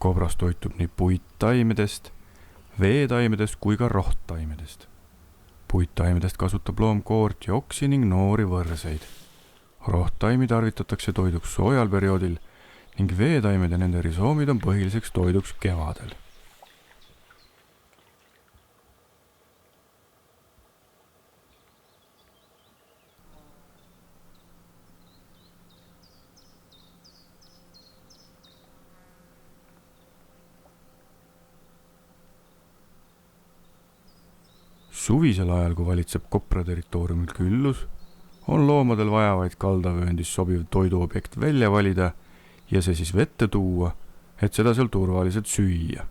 Kobras toitub nii puittaimedest, veetaimedest kui ka rohttaimedest. Puittaimedest kasutab loom koort ja oksi ning noori võrseid. Rohttaimi tarvitatakse toiduks soojal perioodil ning veetaimed ja nende risoomid on põhiliseks toiduks kevadel. Suvisel ajal, kui valitseb Kopra territooriumil küllus, on loomadel vaja vaid kaldavööndis sobiv toiduobjekt välja valida ja see siis vette tuua, et seda seal turvaliselt süüa.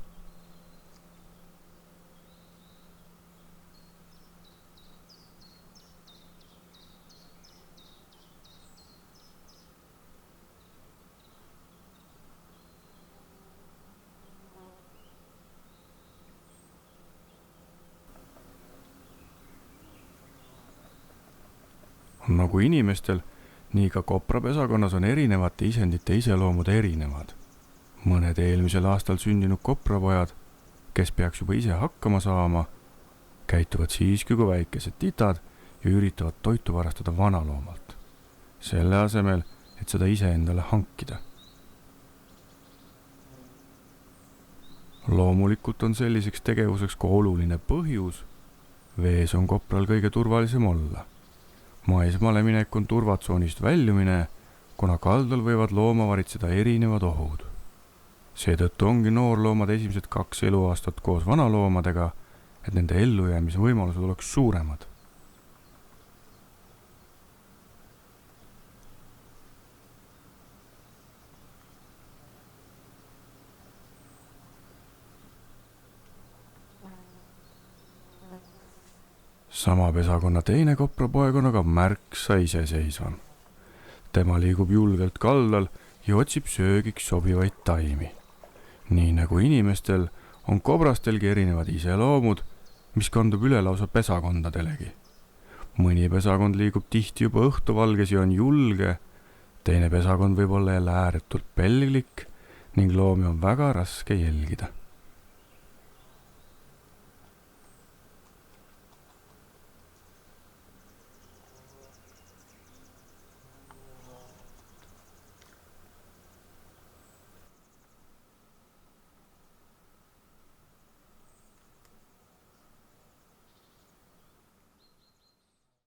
Nagu inimestel, nii ka Kopra pesakonnas on erinevate isendite iseloomud erinevad. Mõned eelmisel aastal sündinud koprapojad, kes peaks juba ise hakkama saama, käituvad siiski kui väikesed titad ja üritavad toitu varastada vanaloomalt, selle asemel, et seda ise endale hankida. Loomulikult on selliseks tegevuseks ka oluline põhjus. Vees on kopral kõige turvalisem olla. Maismaale minek on turvatsoonist väljumine, kuna kaldal võivad looma varitseda erinevad ohud. Seetõttu ongi noorloomad esimesed 2 eluaastat koos vanaloomadega, et nende ellujäämise võimalused oleks suuremad. Sama pesakonna teine koprapoeg on aga märksa iseseisvam. Tema liigub julgelt kaldal ja otsib söögiks sobivaid taimi. Nii nagu inimestel on kobrastelgi erinevad iseloomud, mis kandub üle lausa pesakondadelegi. Mõni pesakond liigub tihti juba õhtuvalges ja on julge, teine pesakond võib olla jälle ääretult pelglik ning loomi on väga raske jälgida.